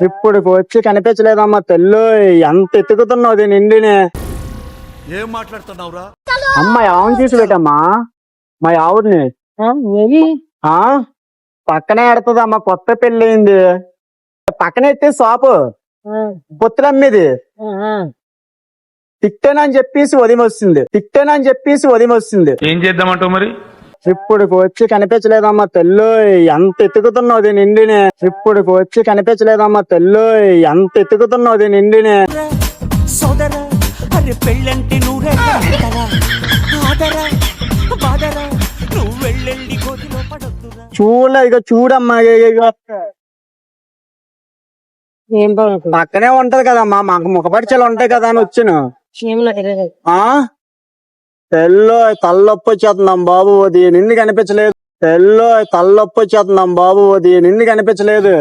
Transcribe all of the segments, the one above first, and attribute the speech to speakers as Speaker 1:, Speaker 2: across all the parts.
Speaker 1: ఇప్పుడు వచ్చి కనిపించలేదమ్మా తెల్లు. ఎంత ఎత్తుకుతున్నావు దీని నిండిని.
Speaker 2: ఏం మాట్లాడుతున్నావురా?
Speaker 1: అమ్మా ఆవుని తీసి పెట్టమ్మా, మా ఆవుడిని. పక్కనే ఎడుతుందమ్మా, కొత్త పెళ్లి అయింది. పక్కనే ఎత్తే షాపు పొత్తులమ్మేది. తిట్టేనని చెప్పేసి వదిలి వస్తుంది.
Speaker 3: ఏం చేద్దామంటావు మరి?
Speaker 1: ఇప్పుడు వచ్చి కనిపించలేదమ్మా తెల్లు. ఎంత ఎత్తుకుతున్నావు దీని నిండిని. ఇప్పుడు వచ్చి కనిపించలేదమ్మా తెల్లు. ఎంత ఎత్తుకుతున్నావు దీని నిండిని.
Speaker 4: సోదరా అరే పెళ్ళంటే నువ్వు వెళ్ళండి గోతిలో పడొద్దురా.
Speaker 1: చూడలే ఇక చూడమ్మా. పక్కనే ఉంటది కదమ్మా, మాకు ముఖపరిచయాలు ఉంటాయి కదా అని వచ్చాను. తెల్లో తల్లొప్పి వచ్చేస్తున్నాం బాబు, అది నిన్ను కనిపించలేదు. తెల్లో తల్లొప్పి వచ్చేస్తున్నాం బాబు, అది నిన్ను కనిపించలేదు.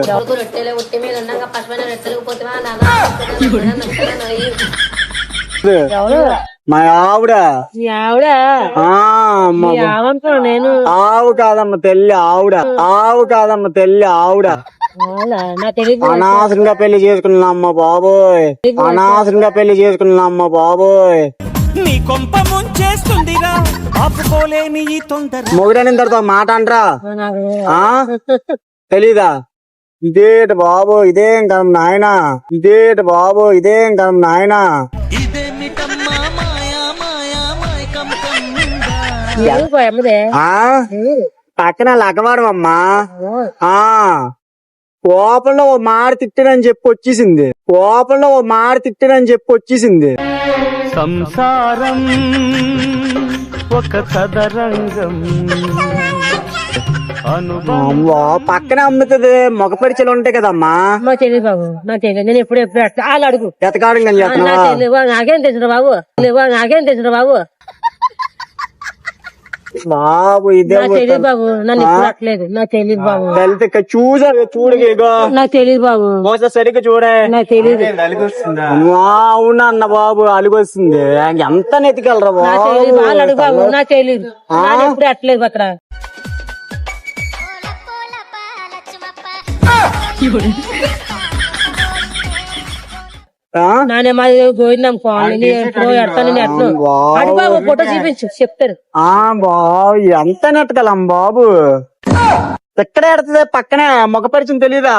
Speaker 1: మా ఆవిడ. ఆవు కాదమ్మ తెల్లి ఆవిడ. అనవసరంగా పెళ్లి చేసుకున్నామ్మ బాబోయ్,
Speaker 4: నీ కొంప ముంచేస్తుందిరా ఆపుకోలేని ఈ తొందర.
Speaker 1: మొగుడని తర్వాత మాట అంటరా తెలీదా? ఇదేటి బాబు ఇదేం కదా నాయనా, పక్కన లగవాడమమ్మా. కోపంలో ఓ మాట తిట్టినని చెప్పి వచ్చేసింది.
Speaker 3: సంసారం ఒక చదరంగం.
Speaker 1: పక్కనే అమ్ముతుంది, మొగపరిచలు ఉంటాయి కదమ్మా.
Speaker 5: మాకు తెలియదు బాబు, నాకు తెలియదు. నేను ఎప్పుడు వాళ్ళు అడుగు
Speaker 1: ఎతకాడు
Speaker 5: నాకేం తెలిసిన బాబు,
Speaker 1: బాబు ఇదే
Speaker 5: తెలియదు బాబు. నన్ను ఎప్పుడు అట్లేదు, నాకు తెలియదు బాబు.
Speaker 1: చూడగా
Speaker 5: నాకు తెలియదు బాబు,
Speaker 1: సరిగ్గా చూడే.
Speaker 5: నాకు తెలియదు.
Speaker 1: అవునా అన్న బాబు, అలిగొస్తుంది. ఎంత నెతికెళ్ళరా బాబు.
Speaker 5: వాళ్ళు అడుగు బాబు, నాకు తెలియదు. ఎప్పుడు అట్లేదు అక్కడ. నానే మాది గోవిందం కాలనీ. ఎప్పుడో ఎడతాను అడుగు బాబు, ఫోటో చూపించు చెప్తారు.
Speaker 1: బాబు ఎంత నెట్టగలం బాబు. ఎక్కడ ఎడుతుంది పక్కనే మొగపరిచయం తెలీదా?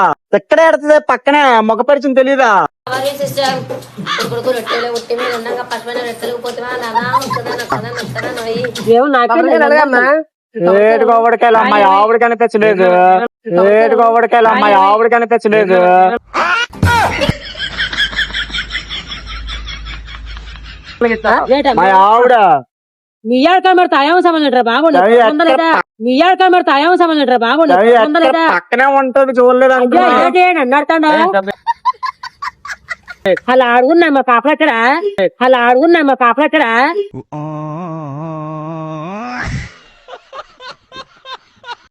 Speaker 1: ఏడుకోవడికాయలు అమ్మాయి ఆవిడ కనిపించలేదు. మా ఆవిడ పక్కనే ఉంటది చూడలేదు.
Speaker 5: అలా అడుగున్నా మా కాపలెక్కడా.